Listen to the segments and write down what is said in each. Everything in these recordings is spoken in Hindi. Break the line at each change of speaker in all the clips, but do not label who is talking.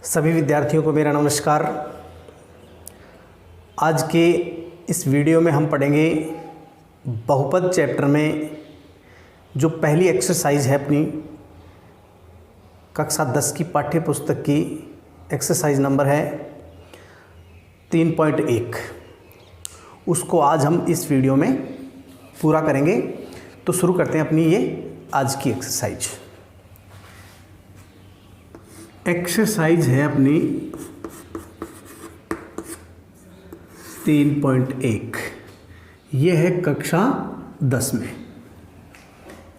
सभी विद्यार्थियों को मेरा नमस्कार। आज के इस वीडियो में हम पढ़ेंगे बहुपद चैप्टर में जो पहली एक्सरसाइज है अपनी कक्षा 10 की पाठ्य पुस्तक की एक्सरसाइज नंबर है 3.1। उसको आज हम इस वीडियो में पूरा करेंगे। तो शुरू करते हैं अपनी ये आज की एक्सरसाइज। एक्सरसाइज है अपनी 3.1। ये है कक्षा 10 में।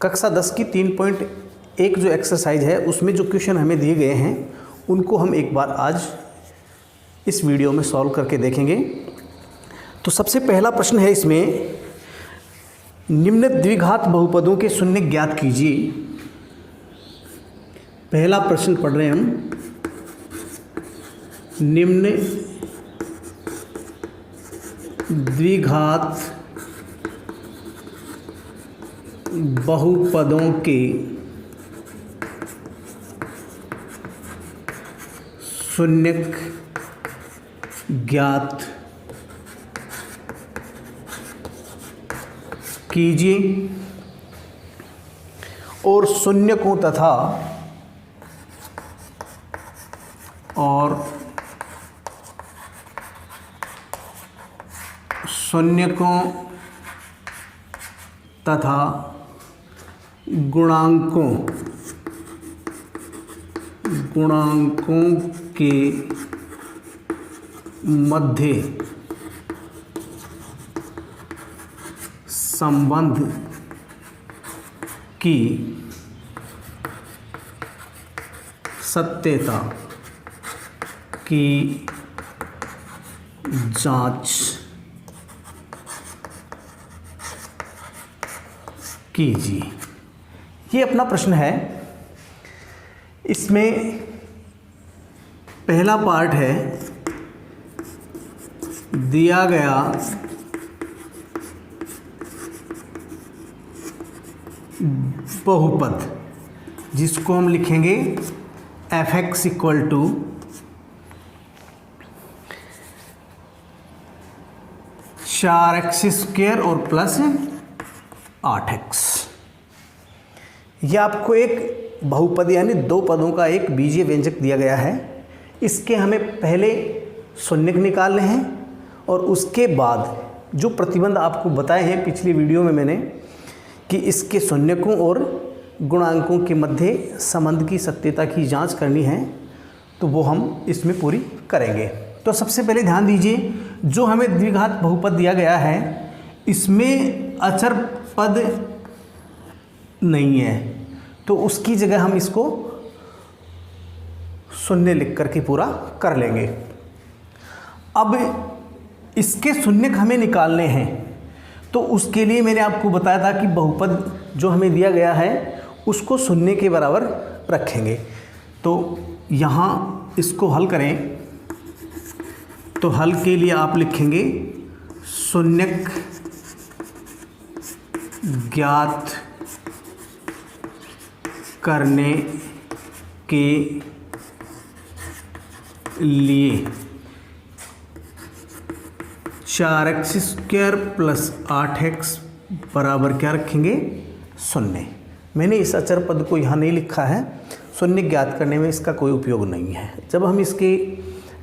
कक्षा 10 की 3.1 जो एक्सरसाइज है उसमें जो क्वेश्चन हमें दिए गए हैं उनको हम एक बार आज इस वीडियो में सॉल्व करके देखेंगे। तो सबसे पहला प्रश्न है इसमें, निम्न द्विघात बहुपदों के शून्य ज्ञात कीजिए। पहला प्रश्न पढ़ रहे हैं हम, निम्न द्विघात बहुपदों के शून्यक ज्ञात कीजिए और शून्यकों तथा गुणांकों के मध्य संबंध की सत्यता की जांच कीजिए। ये अपना प्रश्न है। इसमें पहला पार्ट है, दिया गया बहुपद जिसको हम लिखेंगे f(x) इक्वल टू 4x² और प्लस 8x। यह आपको एक बहुपद यानी दो पदों का एक बीजीय व्यंजक दिया गया है। इसके हमें पहले शून्यक निकालने हैं और उसके बाद जो प्रतिबंध आपको बताए हैं पिछली वीडियो में मैंने कि इसके शून्यकों और गुणांकों के मध्य संबंध की सत्यता की जांच करनी है, तो वो हम इसमें पूरी करेंगे। तो सबसे पहले ध्यान दीजिए, जो हमें द्विघात बहुपद दिया गया है इसमें अचर पद नहीं है, तो उसकी जगह हम इसको शून्य लिख करके पूरा कर लेंगे। अब इसके शून्यक हमें निकालने हैं, तो उसके लिए मैंने आपको बताया था कि बहुपद जो हमें दिया गया है उसको शून्य के बराबर रखेंगे। तो यहाँ इसको हल करें, तो हल के लिए आप लिखेंगे शून्यक ज्ञात करने के लिए 4x² प्लस 8x बराबर क्या रखेंगे, शून्य। मैंने इस अचर पद को यहाँ नहीं लिखा है, शून्य ज्ञात करने में इसका कोई उपयोग नहीं है। जब हम इसके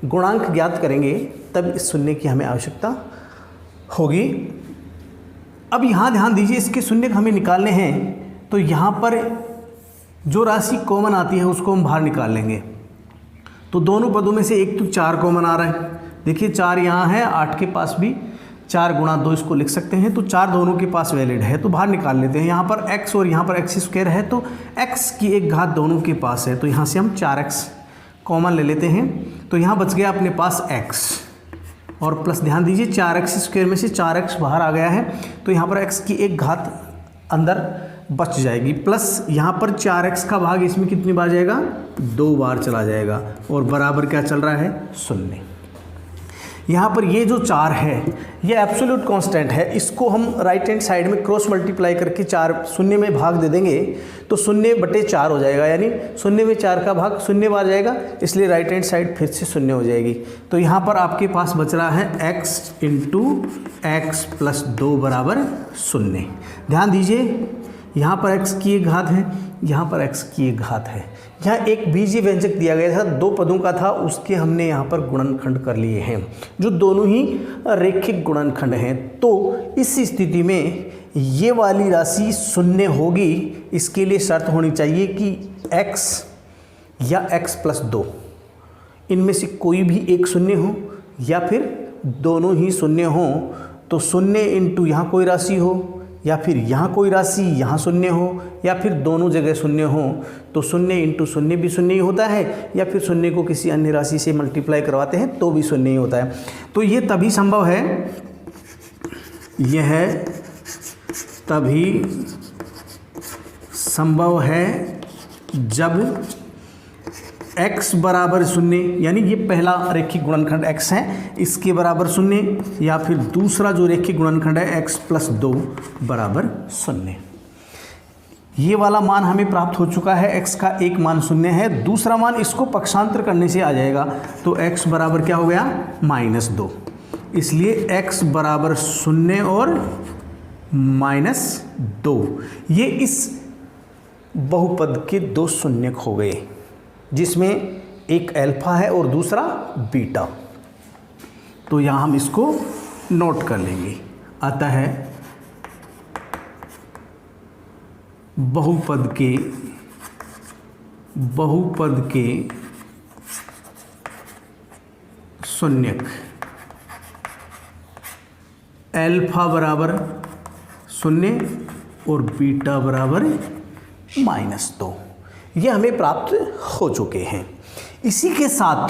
गुणांक ज्ञात करेंगे तब इस शून्य की हमें आवश्यकता होगी। अब यहाँ ध्यान दीजिए, इसके शून्य हमें निकालने हैं, तो यहाँ पर जो राशि कॉमन आती है उसको हम बाहर निकाल लेंगे। तो दोनों पदों में से एक तो 4 कॉमन आ रहा है। देखिए 4 यहाँ है, 8 के पास भी 4 गुणा 2 इसको लिख सकते हैं, तो 4 दोनों के पास वैलिड है, तो बाहर निकाल लेते हैं। यहाँ पर x और यहाँ पर x² है, तो x की एक घात दोनों के पास है, तो यहाँ से हम 4x कॉमन ले लेते हैं। तो यहाँ बच गया अपने पास x और प्लस ध्यान दीजिए 4x² में से 4x बाहर आ गया है, तो यहाँ पर x की एक घात अंदर बच जाएगी, प्लस यहाँ पर 4x का भाग इसमें कितनी बार जाएगा, 2 बार चला जाएगा और बराबर क्या चल रहा है, शून्य। यहाँ पर ये जो 4 है ये एब्सोल्यूट कांस्टेंट है, इसको हम राइट हैंड साइड में क्रॉस मल्टीप्लाई करके 4 शून्य में भाग दे देंगे तो 0/4 हो जाएगा, यानी 0 में 4 का भाग 0 बार जाएगा, इसलिए राइट हैंड साइड फिर से 0 हो जाएगी। तो यहाँ पर आपके पास बच रहा है x × x + 2 = 0। ध्यान दीजिए यहाँ पर x की एक घात है, यहाँ पर x की एक घात है। यहाँ एक बीजीय व्यंजक दिया गया था, 2 पदों का था, उसके हमने यहाँ पर गुणनखंड कर लिए हैं जो दोनों ही रैखिक गुणनखंड हैं। तो इस स्थिति में ये वाली राशि 0 होगी, इसके लिए शर्त होनी चाहिए कि x या x + 2 इनमें से कोई भी एक 0 हो या फिर दोनों ही 0 हों। तो 0 × यहाँ कोई राशि हो या फिर यहाँ कोई राशि यहाँ 0 हो या फिर दोनों जगह 0 हो। तो 0 × 0 भी 0 ही होता है, या फिर 0 को किसी अन्य राशि से मल्टीप्लाई करवाते हैं तो भी 0 ही होता है। तो ये तभी संभव है, यह तभी संभव है जब x = 0, यानी ये पहला रैखिक गुणनखंड x है, इसके बराबर 0, या फिर दूसरा जो रैखिक गुणनखंड है x + 2 = 0। ये वाला मान हमें प्राप्त हो चुका है, x का एक मान 0 है, दूसरा मान इसको पक्षांतर करने से आ जाएगा। तो x बराबर क्या हो गया -2, इसलिए x बराबर 0 और -2। ये इस बहुपद के 2 शून्यक हो गए, जिसमें एक अल्फा है और दूसरा बीटा। तो यहाँ हम इसको नोट कर लेंगे। अतः बहुपद के शून्यक अल्फा बराबर 0 और बीटा बराबर -2, ये हमें प्राप्त हो चुके हैं। इसी के साथ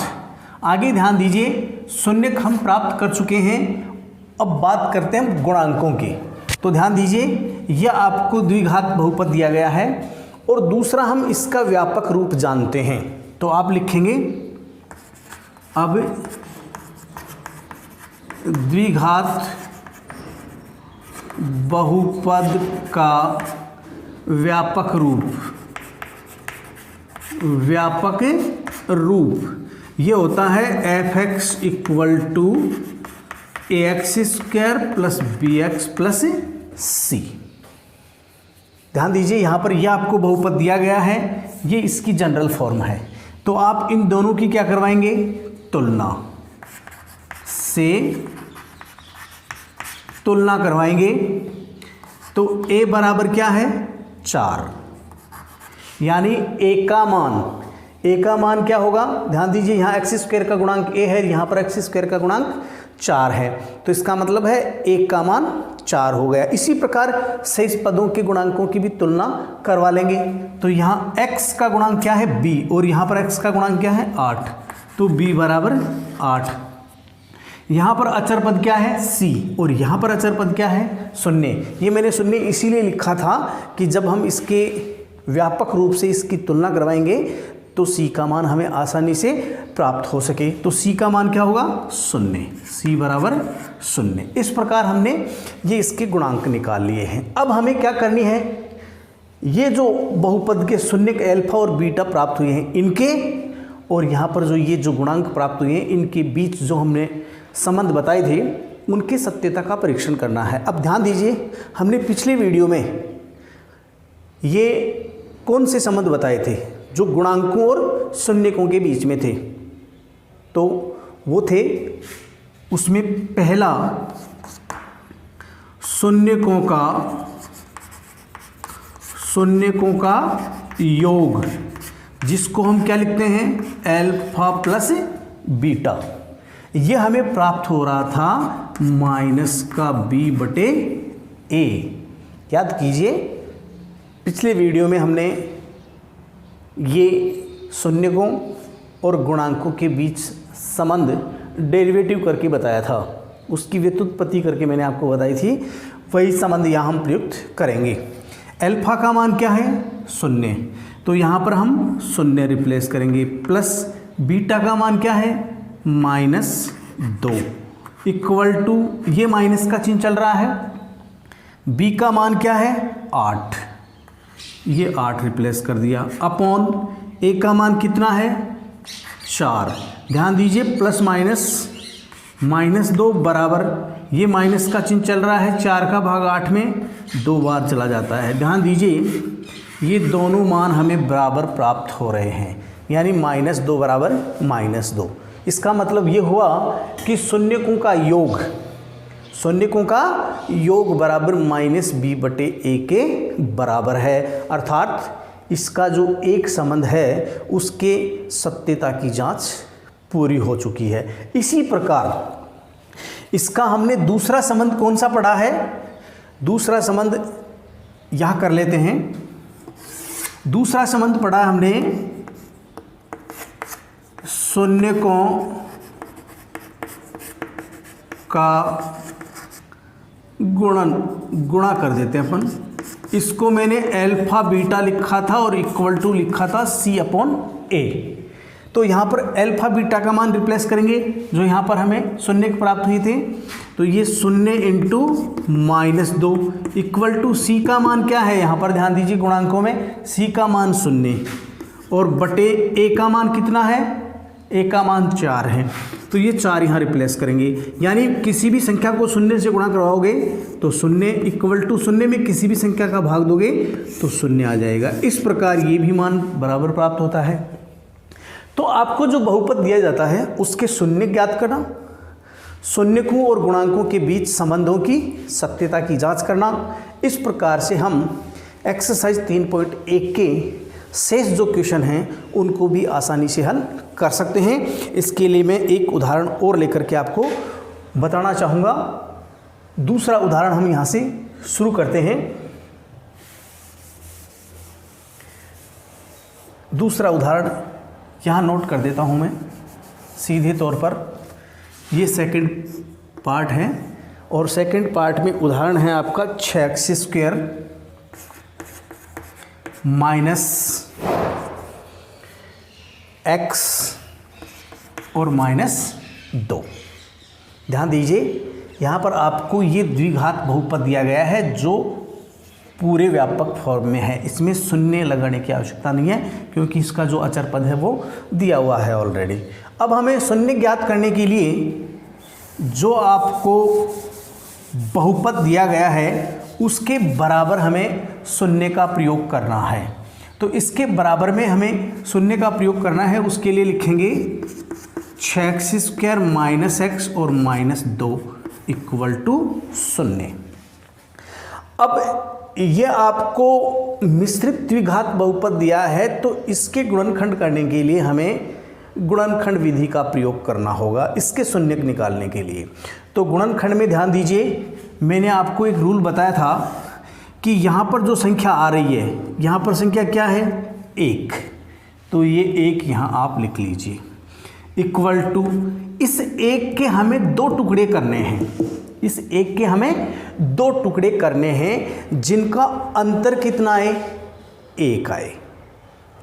आगे ध्यान दीजिए, शून्यक हम प्राप्त कर चुके हैं। अब बात करते हैं गुणांकों की। तो ध्यान दीजिए, यह आपको द्विघात बहुपद दिया गया है और दूसरा हम इसका व्यापक रूप जानते हैं। तो आप लिखेंगे अब द्विघात बहुपद का व्यापक रूप ये होता है f(x) = ax² + bx + c। ध्यान दीजिए, यहाँ पर यह आपको बहुपद दिया गया है, ये इसकी जनरल फॉर्म है। तो आप इन दोनों की क्या करवाएंगे, तुलना करवाएंगे। तो a बराबर क्या है 4, यानी a का मान क्या होगा, ध्यान दीजिए यहाँ x² का गुणांक a है, यहाँ पर x² का गुणांक 4 है, तो इसका मतलब है a का मान 4 हो गया। इसी प्रकार शेष पदों के गुणांकों की भी तुलना करवा लेंगे। तो यहाँ x का गुणांक क्या है b और यहाँ पर x का गुणांक क्या है 8, तो b बराबर 8। यहाँ पर अचर पद क्या है c और यहाँ पर अचर पद क्या है 0। ये मैंने 0 इसीलिए लिखा था कि जब हम इसके व्यापक रूप से इसकी तुलना करवाएंगे तो c का मान हमें आसानी से प्राप्त हो सके। तो c का मान क्या होगा 0, c बराबर 0। इस प्रकार हमने ये इसके गुणांक निकाल लिए हैं। अब हमें क्या करनी है, ये जो बहुपद के शून्यक अल्फा और बीटा प्राप्त हुए हैं इनके और यहाँ पर जो ये जो गुणांक प्राप्त हुए हैं इनके बीच जो हमने संबंध बताए थे उनकी सत्यता का परीक्षण करना है। अब ध्यान दीजिए, हमने पिछले वीडियो में ये कौन से संबंध बताए थे जो गुणांकों और शून्यकों के बीच में थे। तो वो थे, उसमें पहला शून्यकों का योग, जिसको हम क्या लिखते हैं अल्फा प्लस बीटा। ये हमें प्राप्त हो रहा था -b/a। याद कीजिए, पिछले वीडियो में हमने ये शून्यकों और गुणांकों के बीच संबंध डेरिवेटिव करके बताया था, उसकी व्युत्पत्ति करके मैंने आपको बताई थी, वही संबंध यहाँ हम प्रयुक्त करेंगे। अल्फा का मान क्या है 0, तो यहाँ पर हम 0 रिप्लेस करेंगे, प्लस बीटा का मान क्या है -2। इक्वल टू, ये माइनस का चिन्ह चल रहा है, b का मान क्या है 8, ये 8 रिप्लेस कर दिया, अपॉन a का मान कितना है 4। ध्यान दीजिए प्लस माइनस 2 बराबर, ये माइनस का चिन्ह चल रहा है, 4 का भाग 8 में 2 बार चला जाता है। ध्यान दीजिए ये दोनों मान हमें बराबर प्राप्त हो रहे हैं, यानी -2 बराबर -2। इसका मतलब ये हुआ कि शून्यकों का योग बराबर -b/a के बराबर है, अर्थात इसका जो एक संबंध है उसके सत्यता की जांच पूरी हो चुकी है। इसी प्रकार इसका हमने दूसरा संबंध कौन सा पढ़ा है, दूसरा संबंध यहाँ कर लेते हैं। दूसरा संबंध पढ़ा हमने शून्यकों का गुणा कर देते हैं अपन। इसको मैंने अल्फा बीटा लिखा था और इक्वल टू लिखा था c/a। तो यहाँ पर अल्फा बीटा का मान रिप्लेस करेंगे जो यहाँ पर हमें शून्य प्राप्त हुए थे, तो ये 0 × -2 इक्वल टू c का मान क्या है, यहाँ पर ध्यान दीजिए गुणांकों में c का मान 0 और बटे a का मान कितना है, a का मान 4 है, तो ये 4 यहाँ रिप्लेस करेंगे। यानी किसी भी संख्या को 0 से गुणा करवाओगे तो 0 इक्वल टू 0 में किसी भी संख्या का भाग दोगे तो 0 आ जाएगा। इस प्रकार ये भी मान बराबर प्राप्त होता है। तो आपको जो बहुपद दिया जाता है उसके शून्य ज्ञात करना, शून्यकों और गुणांकों के बीच संबंधों की सत्यता की जांच करना, इस प्रकार से हम एक्सरसाइज 3.1 के शेष जो क्वेश्चन हैं उनको भी आसानी से हल कर सकते हैं। इसके लिए मैं एक उदाहरण और लेकर के आपको बताना चाहूँगा। दूसरा उदाहरण हम यहाँ से शुरू करते हैं। दूसरा उदाहरण यहाँ नोट कर देता हूँ मैं सीधे तौर पर। ये सेकंड पार्ट है और सेकंड पार्ट में उदाहरण है आपका 6x² -x और -2। ध्यान दीजिए यहाँ पर आपको ये द्विघात बहुपद दिया गया है जो पूरे व्यापक फॉर्म में है, इसमें शून्य लगाने की आवश्यकता नहीं है क्योंकि इसका जो अचर पद है वो दिया हुआ है ऑलरेडी। अब हमें शून्य ज्ञात करने के लिए जो आपको बहुपद दिया गया है उसके बराबर हमें शून्य का प्रयोग करना है। तो इसके बराबर में हमें शून्य का प्रयोग करना है, उसके लिए लिखेंगे 6x² -x और -2 इक्वल टू 0। अब ये आपको मिश्रित द्विघात बहुपद दिया है तो इसके गुणनखंड करने के लिए हमें गुणनखंड विधि का प्रयोग करना होगा इसके शून्यक निकालने के लिए। तो गुणनखंड में ध्यान दीजिए, मैंने आपको एक रूल बताया था कि यहाँ पर जो संख्या आ रही है, यहाँ पर संख्या क्या है 1, तो ये 1 यहाँ आप लिख लीजिए इक्वल टू, इस 1 के हमें 2 टुकड़े करने हैं, इस 1 के हमें 2 टुकड़े करने हैं जिनका अंतर कितना है 1 आए,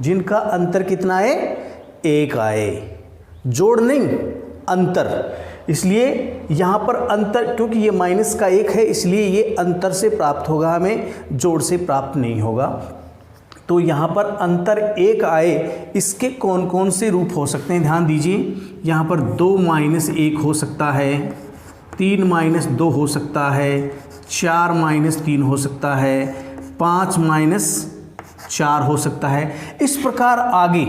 जिनका अंतर कितना है 1 आए, जोड़ नहीं अंतर। इसलिए यहाँ पर अंतर, क्योंकि ये -1 है इसलिए ये अंतर से प्राप्त होगा, हमें जोड़ से प्राप्त नहीं होगा। तो यहाँ पर अंतर 1 आए, इसके कौन कौन से रूप हो सकते हैं ध्यान दीजिए। यहाँ पर 2 - 1 हो सकता है, 3 - 2 हो सकता है, 4 - 3 हो सकता है, 5 - 4 हो सकता है। इस प्रकार आगे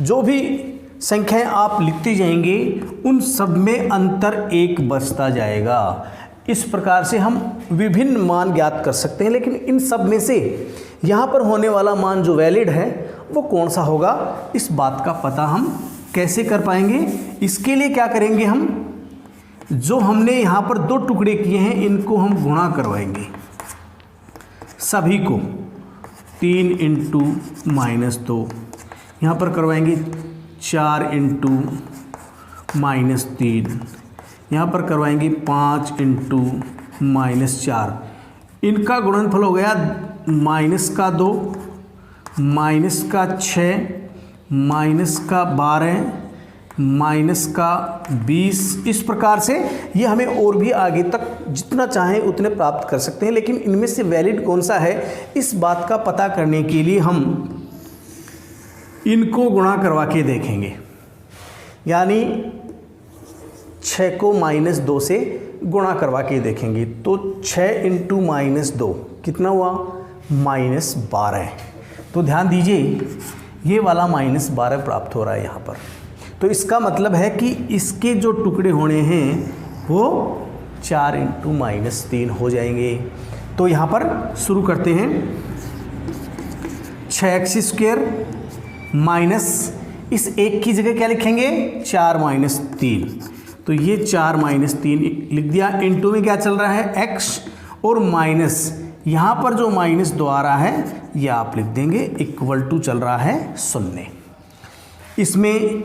जो भी संख्याएं आप लिखते जाएंगे उन सब में अंतर 1 बचता जाएगा। इस प्रकार से हम विभिन्न मान ज्ञात कर सकते हैं, लेकिन इन सब में से यहाँ पर होने वाला मान जो वैलिड है वो कौन सा होगा, इस बात का पता हम कैसे कर पाएंगे। इसके लिए क्या करेंगे, हम जो हमने यहाँ पर 2 टुकड़े किए हैं इनको हम गुणा करवाएंगे सभी को, 3 × -2 यहाँ पर करवाएंगे, 4 × -3 यहाँ पर करवाएंगे, 5 × -4। इनका गुणनफल हो गया -2 -6 -12 माइनस का 20। इस प्रकार से ये हमें और भी आगे तक जितना चाहें उतने प्राप्त कर सकते हैं, लेकिन इनमें से वैलिड कौन सा है इस बात का पता करने के लिए हम इनको गुणा करवा के देखेंगे। यानी 6 को -2 से गुणा करवा के देखेंगे। तो 6 × -2 कितना हुआ? -12। तो ध्यान दीजिए ये वाला -12 प्राप्त हो रहा है यहाँ पर। तो इसका मतलब है कि इसके जो टुकड़े होने हैं वो 4 × -3 हो जाएंगे। तो यहाँ पर शुरू करते हैं। 6x² माइनस इस एक की जगह क्या लिखेंगे? 4 - 3। तो ये 4 - 3 लिख दिया। इनटू में क्या चल रहा है? x और माइनस यहाँ पर जो -2 आ रहा है ये आप लिख देंगे इक्वल टू चल रहा है 0। इसमें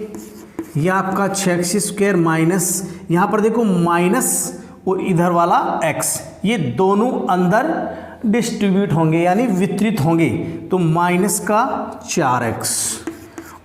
यह आपका 6x² माइनस यहाँ पर देखो माइनस और इधर वाला x, ये दोनों अंदर डिस्ट्रीब्यूट होंगे यानी वितरित होंगे। तो माइनस का 4x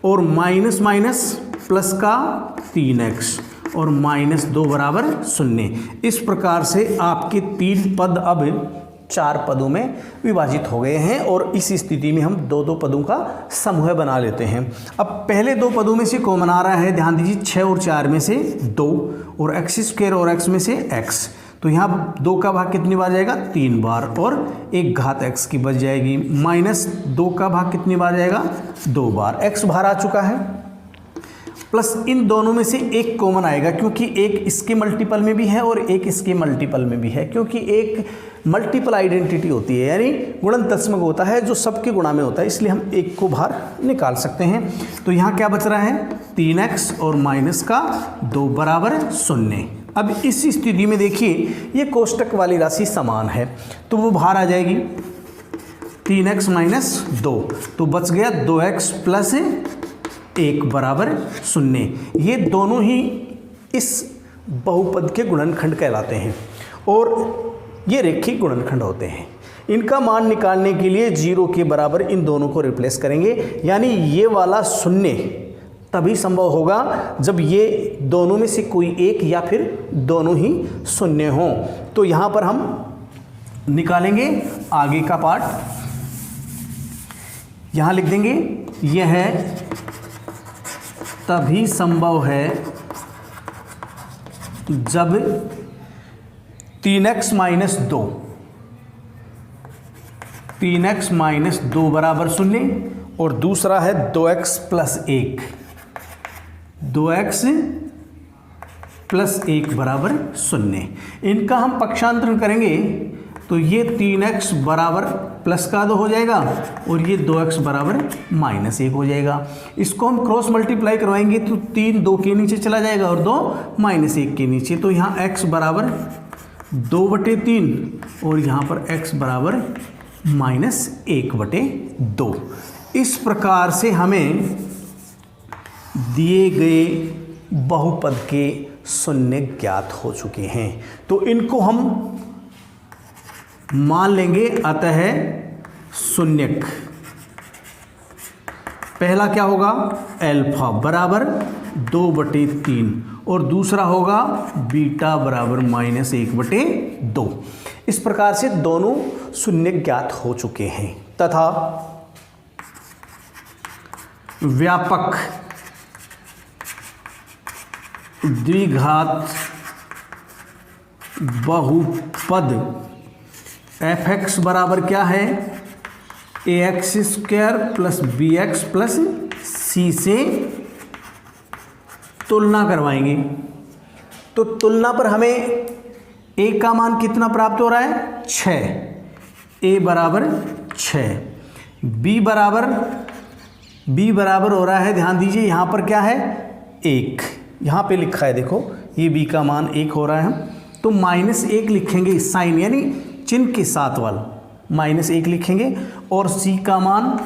और माइनस माइनस प्लस का 3x और -2 बराबर 0। इस प्रकार से आपके 3 पद अब 4 पदों में विभाजित हो गए हैं और इस स्थिति में हम 2 पदों का समूह बना लेते हैं। अब पहले 2 पदों में से कॉमन आ रहा है, ध्यान दीजिए 6 और 4 में से 2 और x² और x में से x। तो यहाँ 2 का भाग कितनी बार जाएगा? 3 बार और 1 घात x की बच जाएगी। -2 का भाग कितनी बार जाएगा? 2 बार। x बाहर आ चुका है, प्लस इन दोनों में से एक कॉमन आएगा क्योंकि एक इसके मल्टीपल में भी है और एक इसके मल्टीपल में भी है, क्योंकि एक मल्टीपल आइडेंटिटी होती है यानी गुणनतत्समक होता है जो सबके गुणा में होता है, इसलिए हम एक को बाहर निकाल सकते हैं। तो यहाँ क्या बच रहा है? 3x और माइनस का 2 बराबर 0। अब इस स्थिति में देखिए ये कोष्टक वाली राशि समान है तो वो बाहर आ जाएगी 3x - 2। तो बच गया 2x + 1 बराबर 0। ये दोनों ही इस बहुपद के गुणनखंड कहलाते हैं और ये रेखिक गुणनखंड होते हैं। इनका मान निकालने के लिए 0 के बराबर इन दोनों को रिप्लेस करेंगे, यानी ये वाला 0 तभी संभव होगा जब ये दोनों में से कोई एक या फिर दोनों ही 0 हों। तो यहाँ पर हम निकालेंगे आगे का पार्ट, यहाँ लिख देंगे यह तभी संभव है जब 3x - 2 बराबर 0 और दूसरा है 2x + 1 बराबर 0। इनका हम पक्षांतरण करेंगे तो ये 3x बराबर प्लस का 2 हो जाएगा और ये 2x बराबर -1 हो जाएगा। इसको हम क्रॉस मल्टीप्लाई करवाएंगे तो 3 2 के नीचे चला जाएगा और 2 -1 के नीचे। तो यहाँ x बराबर 2/3 और यहाँ पर x बराबर -1/2। इस प्रकार से हमें दिए गए बहुपद के शून्य ज्ञात हो चुके हैं। तो इनको हम मान लेंगे अतः शून्यक। पहला क्या होगा? अल्फा बराबर 2/3 और दूसरा होगा बीटा बराबर -1/2। इस प्रकार से दोनों शून्य ज्ञात हो चुके हैं तथा व्यापक द्विघात बहुपद fx बराबर क्या है? ax² + bx + c से तुलना करवाएंगे। तो तुलना पर हमें a का मान कितना प्राप्त हो रहा है? 6। a बराबर 6, b बराबर हो रहा है, ध्यान दीजिए यहाँ पर क्या है? 1। यहाँ पे लिखा है देखो, ये b का मान 1 हो रहा है, तो -1 लिखेंगे साइन यानी चिन्ह के साथ वाला -1 लिखेंगे और c का मान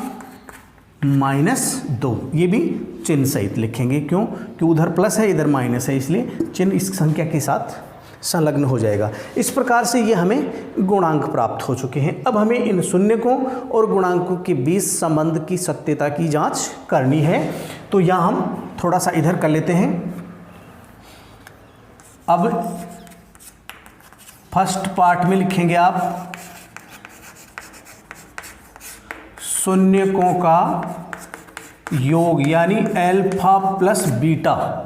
-2, ये भी चिन्ह सहित लिखेंगे। क्यों? कि उधर प्लस है इधर माइनस है, इसलिए चिन्ह इस संख्या के साथ संलग्न हो जाएगा। इस प्रकार से ये हमें गुणांक प्राप्त हो चुके हैं। अब हमें इन शून्यकों और गुणांकों के बीच संबंध की सत्यता की जांच करनी है। तो यहाँ हम थोड़ा सा इधर कर लेते हैं। अब फर्स्ट पार्ट में लिखेंगे आप शून्यकों का योग, यानी अल्फा प्लस बीटा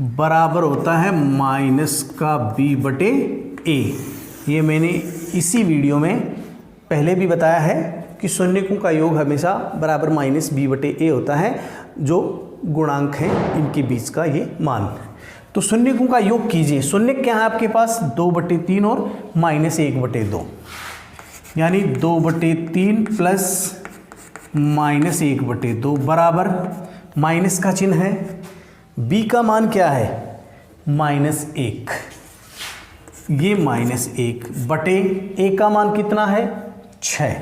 बराबर होता है माइनस का बी बटे ए। ये मैंने इसी वीडियो में पहले भी बताया है कि शून्यकों का योग हमेशा बराबर माइनस बी बटे ए होता है, जो गुणांक हैं इनके बीच का ये मान। तो शून्यकों का योग कीजिए। शून्य क्या है आपके पास 2/3 और -1/2, यानी 2/3 प्लस -1/2 बराबर माइनस का चिन्ह है। b का मान क्या है -1, ये -1 बटे a का मान कितना है 6,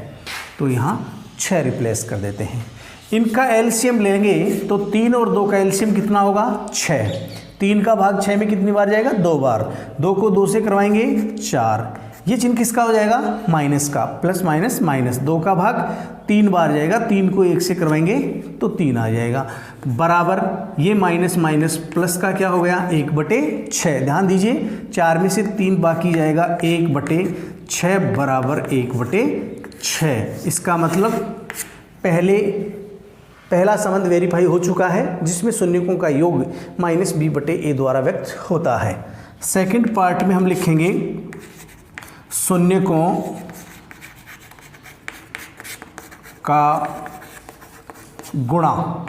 तो यहाँ 6 रिप्लेस कर देते हैं। इनका एलसीएम लेंगे तो 3 और 2 का एलसीएम कितना होगा 6। 3 का भाग 6 में कितनी बार जाएगा 2 बार, 2 को 2 से करवाएंगे 4। ये चिन्ह किसका हो जाएगा माइनस का, प्लस माइनस माइनस, 2 का भाग 3 बार जाएगा, 3 को 1 से करवाएंगे तो 3 आ जाएगा, बराबर ये माइनस माइनस प्लस का क्या हो गया 1/6। ध्यान दीजिए 4 में से 3 बाकी जाएगा 1/6 बराबर 1/6। इसका मतलब पहला संबंध वेरीफाई हो चुका है, जिसमें शून्यकों का योग -b/a द्वारा व्यक्त होता है। सेकंड पार्ट में हम लिखेंगे शून्यकों का गुणा।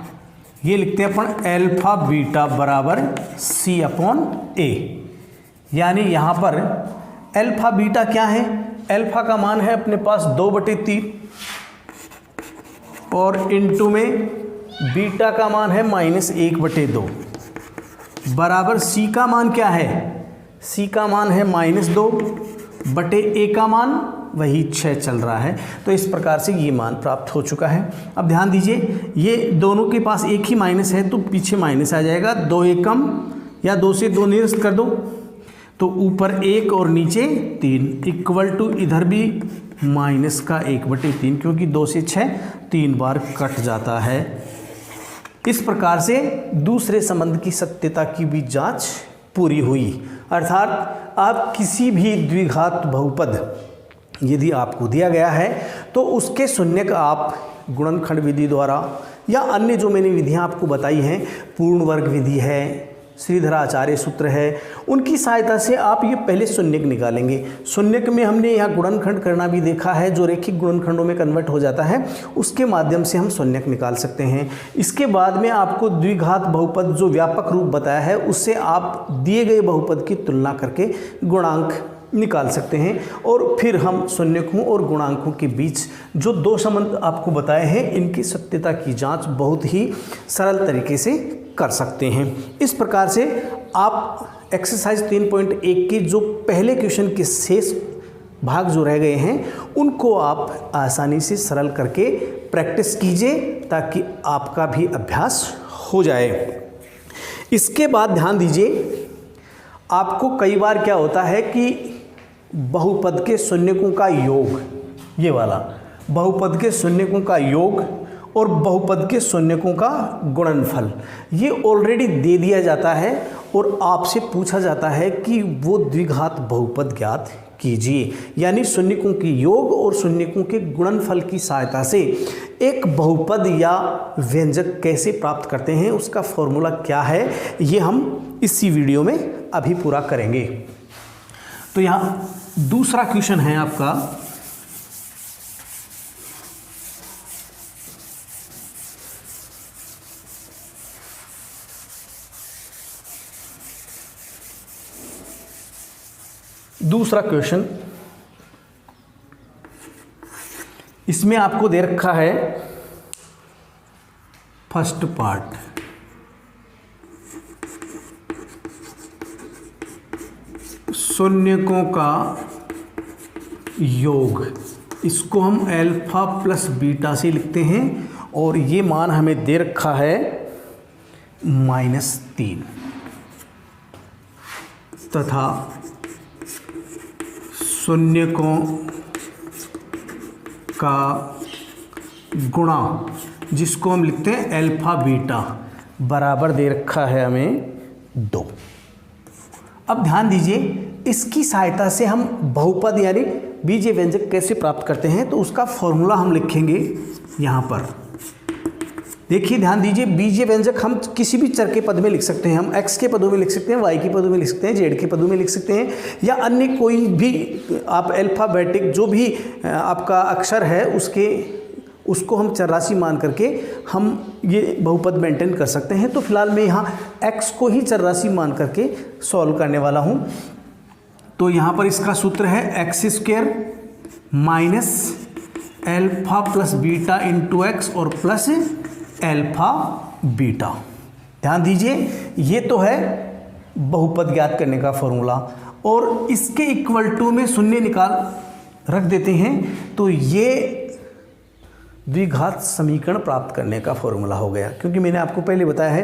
ये लिखते हैं अपन अल्फा बीटा बराबर c/a, यानी यहाँ पर अल्फा बीटा क्या है, अल्फा का मान है अपने पास 2/3 और इनटू में बीटा का मान है -1/2 बराबर c का मान क्या है, c का मान है -2/a का मान वही 6 चल रहा है। तो इस प्रकार से ये मान प्राप्त हो चुका है। अब ध्यान दीजिए ये दोनों के पास एक ही माइनस है तो पीछे माइनस आ जाएगा, 2 एकम या 2 से 2 निरस्त कर दो तो ऊपर 1 और नीचे 3 इक्वल टू इधर भी माइनस का 1/3, क्योंकि 2 से 6 3 बार कट जाता है। इस प्रकार से दूसरे संबंध की सत्यता की भी जांच पूरी हुई। अर्थात आप किसी भी द्विघात बहुपद यदि आपको दिया गया है तो उसके शून्यक आप गुणनखंड विधि द्वारा या अन्य जो मैंने विधियां आपको बताई हैं, पूर्ण वर्ग विधि है, श्रीधराचार्य सूत्र है, उनकी सहायता से आप ये पहले शून्यक निकालेंगे। शून्यक में हमने यहाँ गुणनखंड करना भी देखा है, जो रैखिक गुणनखंडों में कन्वर्ट हो जाता है, उसके माध्यम से हम शून्यक निकाल सकते हैं। इसके बाद में आपको द्विघात बहुपद जो व्यापक रूप बताया है, उससे आप दिए गए बहुपद की तुलना करके गुणांक निकाल सकते हैं और फिर हम शून्यकों और गुणांकों के बीच जो 2 संबंध आपको बताए हैं, इनकी सत्यता की जांच बहुत ही सरल तरीके से कर सकते हैं। इस प्रकार से आप एक्सरसाइज 3.1 के जो पहले क्वेश्चन के शेष भाग जो रह गए हैं, उनको आप आसानी से सरल करके प्रैक्टिस कीजिए ताकि आपका भी अभ्यास हो जाए। इसके बाद ध्यान दीजिए, आपको कई बार क्या होता है कि बहुपद के शून्यकों का योग, ये वाला बहुपद के शून्यकों का योग और बहुपद के शून्यकों का गुणनफल, ये ऑलरेडी दे दिया जाता है और आपसे पूछा जाता है कि वो द्विघात बहुपद ज्ञात कीजिए, यानी शून्यकों के योग और शून्यकों के गुणनफल की सहायता से एक बहुपद या व्यंजक कैसे प्राप्त करते हैं, उसका फॉर्मूला क्या है, ये हम इसी वीडियो में अभी पूरा करेंगे। तो यहाँ दूसरा क्वेश्चन है आपका, दूसरा क्वेश्चन, इसमें आपको दे रखा है फर्स्ट पार्ट, शून्यकों का योग, इसको हम अल्फा प्लस बीटा से लिखते हैं और ये मान हमें दे रखा है -3 तथा शून्यकों का गुणा जिसको हम लिखते हैं अल्फा बीटा, बराबर दे रखा है हमें 2। अब ध्यान दीजिए, इसकी सहायता से हम बहुपद यानी बीजीय व्यंजक कैसे प्राप्त करते हैं, तो उसका फॉर्मूला हम लिखेंगे यहाँ पर। देखिए ध्यान दीजिए, बीजीय व्यंजक हम किसी भी चर के पद में लिख सकते हैं। हम x के पदों में लिख सकते हैं, y के पदों में लिख सकते हैं, z के पदों में लिख सकते हैं, या अन्य कोई भी आप अल्फाबेटिक जो भी आपका अक्षर है उसको हम चर राशि मान करके हम ये बहुपद मेंटेन कर सकते हैं। तो फिलहाल मैं यहाँ x को ही चर राशि मान करके सॉल्व करने वाला हूँ। तो यहाँ पर इसका सूत्र है x² minus alpha plus beta into x और प्लस एल्फा बीटा। ध्यान दीजिए, ये तो है बहुपद ज्ञात करने का फॉर्मूला, और इसके इक्वल टू में शून्य निकाल रख देते हैं, तो ये द्विघात समीकरण प्राप्त करने का फॉर्मूला हो गया। क्योंकि मैंने आपको पहले बताया है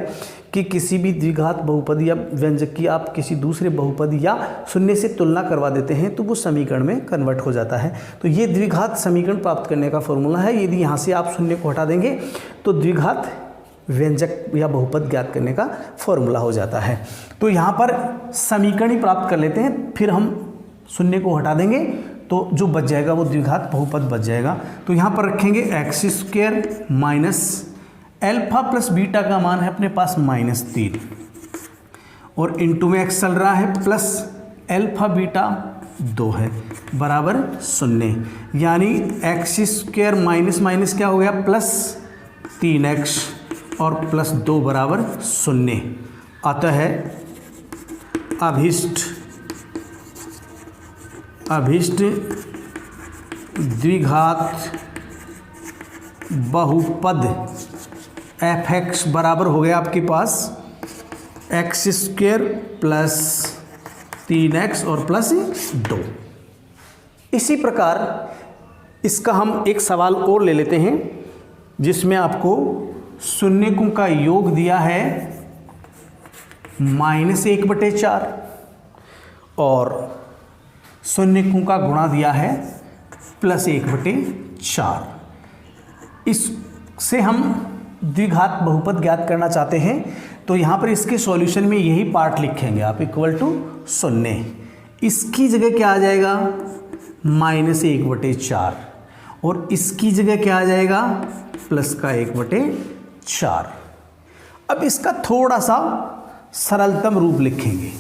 कि किसी भी द्विघात बहुपद या व्यंजक की आप किसी दूसरे बहुपद या शून्य से तुलना करवा देते हैं तो वो समीकरण में कन्वर्ट हो जाता है। तो ये द्विघात समीकरण प्राप्त करने का फॉर्मूला है। यदि यहाँ से आप शून्य को हटा देंगे तो द्विघात व्यंजक या बहुपद ज्ञात करने का फॉर्मूला हो जाता है। तो यहाँ पर समीकरण ही प्राप्त कर लेते हैं, फिर हम शून्य को हटा देंगे तो जो बच जाएगा वो द्विघात बहुपद बच जाएगा। तो यहाँ पर रखेंगे x² minus alpha plus beta का मान है अपने पास -3, और इंटू में x चल रहा है, प्लस एल्फा बीटा 2 है, बराबर 0। यानी x² माइनस माइनस क्या हो गया, प्लस 3x और प्लस 2 बराबर 0। अतः अभीष्ट द्विघात बहुपद f(x) बराबर हो गया आपके पास x² प्लस 3x और प्लस 2। इसी प्रकार इसका हम एक सवाल और ले लेते हैं, जिसमें आपको शून्यकों का योग दिया है -1/4 और शून्यकों का गुणा दिया है +1/4। इससे हम द्विघात बहुपद ज्ञात करना चाहते हैं, तो यहाँ पर इसके सॉल्यूशन में यही पार्ट लिखेंगे आप, इक्वल टू 0। इसकी जगह क्या आ जाएगा, -1/4, और इसकी जगह क्या आ जाएगा, प्लस का 1/4। अब इसका थोड़ा सा सरलतम रूप लिखेंगे,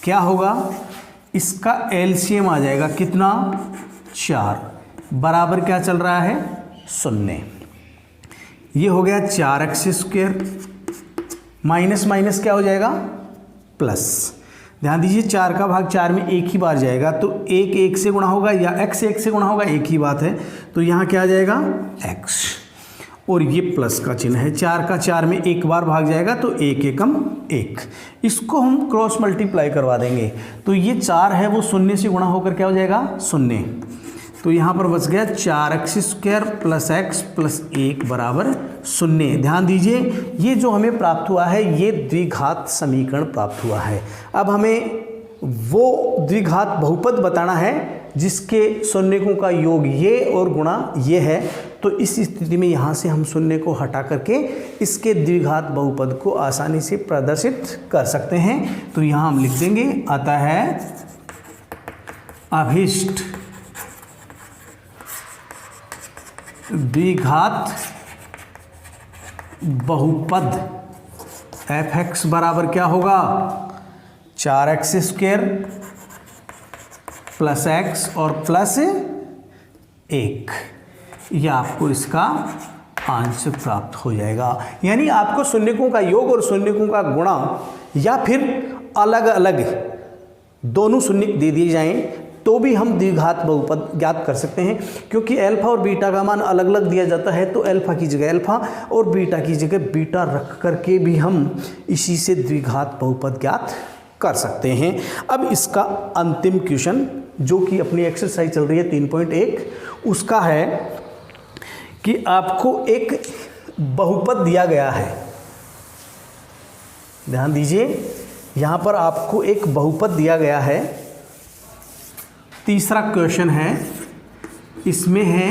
क्या होगा, इसका एलसीएम आ जाएगा कितना, 4, बराबर क्या चल रहा है, 0। ये हो गया 4x² माइनस माइनस क्या हो जाएगा, प्लस। ध्यान दीजिए 4 का भाग 4 में एक ही बार जाएगा, तो 1 से गुणा होगा या x 1 से गुणा होगा, एक ही बात है। तो यहाँ क्या आ जाएगा, x, और ये प्लस का चिन्ह है। 4 का 4 में एक बार भाग जाएगा, तो 1 एकम 1। इसको हम क्रॉस मल्टीप्लाई करवा देंगे, तो ये 4 है वो 0 से गुणा होकर क्या हो जाएगा, 0। तो यहाँ पर बच गया 4x² प्लस x प्लस 1 बराबर 0। ध्यान दीजिए, ये जो हमें प्राप्त हुआ है ये द्विघात समीकरण प्राप्त हुआ है। अब हमें वो द्विघात बहुपद बताना है जिसके शून्यकों का योग ये और गुणा ये है। तो इस स्थिति में यहाँ से हम शून्य को हटा करके इसके द्विघात बहुपद को आसानी से प्रदर्शित कर सकते हैं। तो यहाँ हम लिख देंगे, अतः अभीष्ट द्विघात बहुपद f(x) बराबर क्या होगा, 4x² प्लस x और प्लस 1। यह आपको इसका आंसर प्राप्त हो जाएगा। यानी आपको शून्यकों का योग और शून्यकों का गुणा या फिर अलग अलग दोनों शून्य दे दिए जाएं तो भी हम द्विघात बहुपद ज्ञात कर सकते हैं, क्योंकि अल्फा और बीटा का मान अलग अलग दिया जाता है। तो अल्फा की जगह अल्फा और बीटा की जगह बीटा रख करके भी हम इसी से द्विघात बहुपद ज्ञात कर सकते हैं। अब इसका अंतिम क्वेश्चन जो कि अपनी एक्सरसाइज चल रही है 3.1, उसका है कि आपको एक बहुपद दिया गया है। ध्यान दीजिए, यहाँ पर आपको एक बहुपद दिया गया है। तीसरा क्वेश्चन है, इसमें है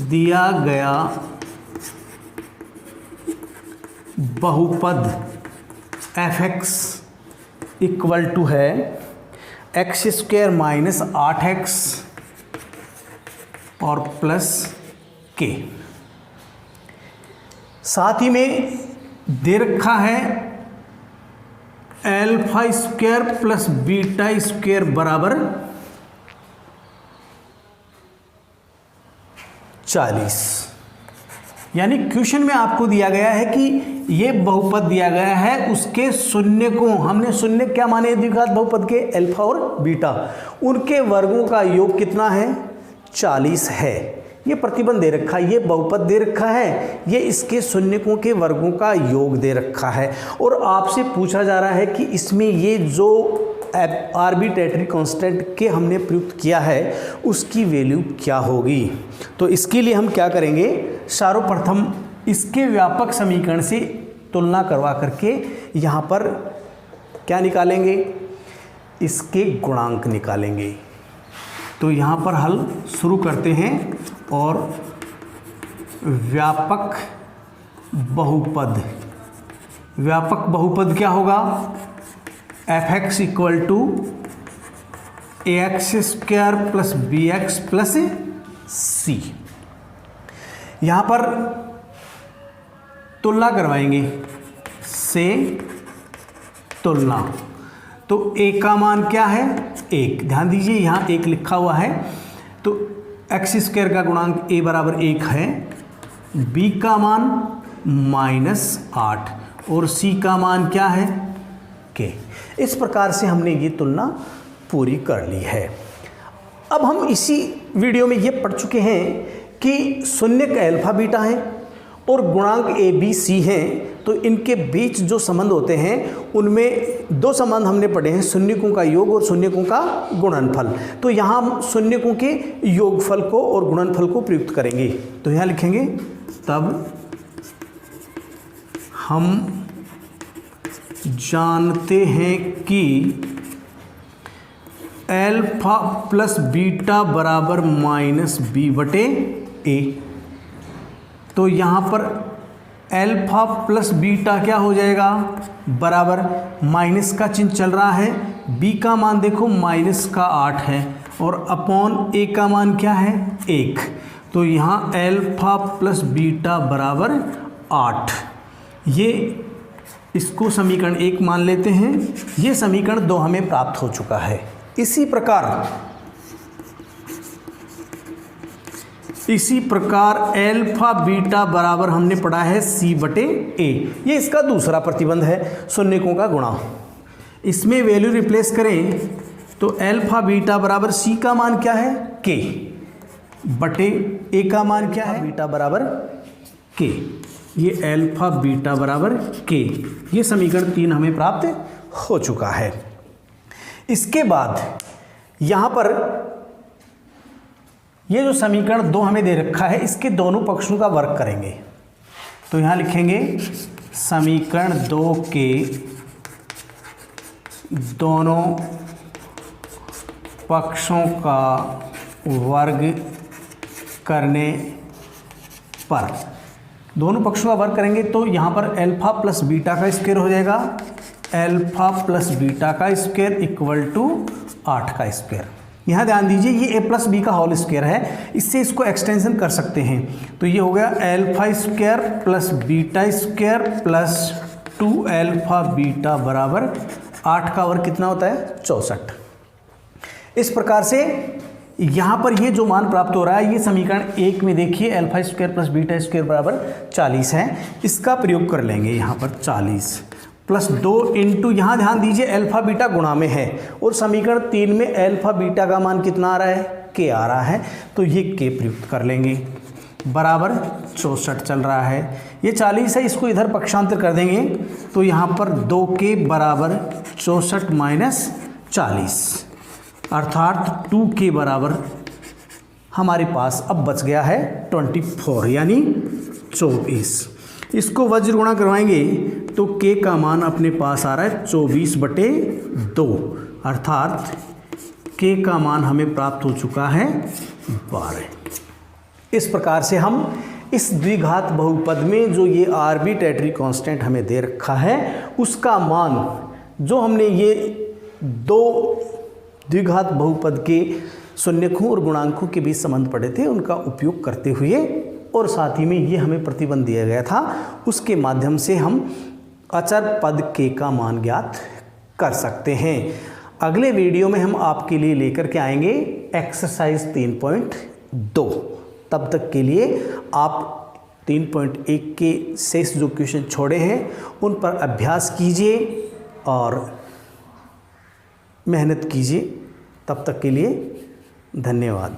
दिया गया बहुपद fx इक्वल टू है एक्स स्क्वायर माइनस 8x और प्लस के। साथ ही में दे रखा है alpha square plus beta square बराबर 40। यानी क्वेश्चन में आपको दिया गया है कि ये बहुपद दिया गया है, उसके शून्य को हमने शून्य क्या माने द्विघात बहुपद के अल्फा और बीटा, उनके वर्गों का योग कितना है 40 है। ये प्रतिबंध दे रखा है, ये बहुपद दे रखा है, ये इसके शून्यकों के वर्गों का योग दे रखा है। और आपसे पूछा जा रहा है कि इसमें ये जो आर्बिट्रेटरी कांस्टेंट के हमने प्रयुक्त किया है उसकी वैल्यू क्या होगी। तो इसके लिए हम क्या करेंगे, सर्वप्रथम इसके व्यापक समीकरण से तुलना करवा करके यहाँ पर क्या निकालेंगे, इसके गुणांक निकालेंगे। तो यहाँ पर हल शुरू करते हैं और व्यापक बहुपद क्या होगा, fx equal to ax square plus bx plus c। यहाँ पर तुलना करवाएंगे से तुलना। तो a का मान क्या है 1, ध्यान दीजिए यहाँ 1 लिखा हुआ है। तो एक्स स्क्वायर का गुणांक a बराबर 1 है, b का मान -8 और c का मान क्या है k। इस प्रकार से हमने ये तुलना पूरी कर ली है। अब हम इसी वीडियो में ये पढ़ चुके हैं कि शून्यक अल्फा बीटा है और गुणांक a b c हैं, तो इनके बीच जो संबंध होते हैं उनमें दो संबंध हमने पढ़े हैं, शून्यकों का योग और शून्यकों का गुणनफल। तो यहाँ हम शून्यकों के योगफल को और गुणनफल को प्रयुक्त करेंगे। तो यहाँ लिखेंगे तब हम जानते हैं कि अल्फा प्लस बीटा बराबर -b/a। तो यहाँ पर अल्फा प्लस बीटा क्या हो जाएगा, बराबर माइनस का चिन्ह चल रहा है, b का मान देखो -8 है और अपॉन a का मान क्या है 1। तो यहाँ अल्फा प्लस बीटा बराबर 8। ये इसको समीकरण 1 मान लेते हैं। ये समीकरण 2 हमें प्राप्त हो चुका है। इसी प्रकार अल्फा बीटा बराबर हमने पढ़ा है c/a। ये इसका दूसरा प्रतिबंध है, शून्यकों का गुणा। इसमें वैल्यू रिप्लेस करें तो अल्फा बीटा बराबर c का मान क्या है k बटे a का मान क्या है बीटा बराबर k। ये अल्फा बीटा बराबर k, ये समीकरण 3 हमें प्राप्त हो चुका है। इसके बाद यहाँ पर ये जो समीकरण 2 हमें दे रखा है, इसके दोनों पक्षों का वर्ग करेंगे। तो यहाँ लिखेंगे समीकरण 2 के दोनों पक्षों का वर्ग करने पर, दोनों पक्षों का वर्ग करेंगे तो यहाँ पर अल्फा प्लस बीटा का स्क्वायर हो जाएगा, अल्फा प्लस बीटा का स्क्वायर इक्वल टू 8 का स्क्वायर। यहाँ ध्यान दीजिए ये a प्लस बी का होल स्क्वायर है, इससे इसको एक्सटेंशन कर सकते हैं। तो ये हो गया alpha square plus beta square plus 2 alpha beta बराबर 8 का वर्ग कितना होता है 64। इस प्रकार से यहाँ पर ये जो मान प्राप्त हो रहा है, ये समीकरण 1 में देखिए alpha square plus beta square बराबर 40 है। इसका प्रयोग कर लेंगे यहाँ पर 40 प्लस 2 इंटू, यहाँ ध्यान दीजिए अल्फा बीटा गुणा में है और समीकरण 3 में अल्फा बीटा का मान कितना आ रहा है k आ रहा है, तो ये k प्रयुक्त कर लेंगे बराबर 64 चल रहा है। ये 40 है, इसको इधर पक्षांतर कर देंगे तो यहाँ पर 2k बराबर 64 माइनस 40 अर्थात 2k बराबर हमारे पास अब बच गया है 24 यानी 24। इसको वज्र गुणा करवाएंगे तो k का मान अपने पास आ रहा है 24/2 अर्थात k का मान हमें प्राप्त हो चुका है 12। इस प्रकार से हम इस द्विघात बहुपद में जो ये आर्बिट्रेटरी कांस्टेंट हमें दे रखा है उसका मान जो हमने ये दो द्विघात बहुपद के शून्यकों और गुणांकों के बीच संबंध पढ़े थे उनका उपयोग करते हुए और साथ ही में ये हमें प्रतिबंध दिया गया था उसके माध्यम से हम अचर पद के का मान ज्ञात कर सकते हैं। अगले वीडियो में हम आपके लिए लेकर के आएंगे एक्सरसाइज 3.2। तब तक के लिए आप 3.1 के शेष जो क्वेश्चन छोड़े हैं उन पर अभ्यास कीजिए और मेहनत कीजिए। तब तक के लिए धन्यवाद।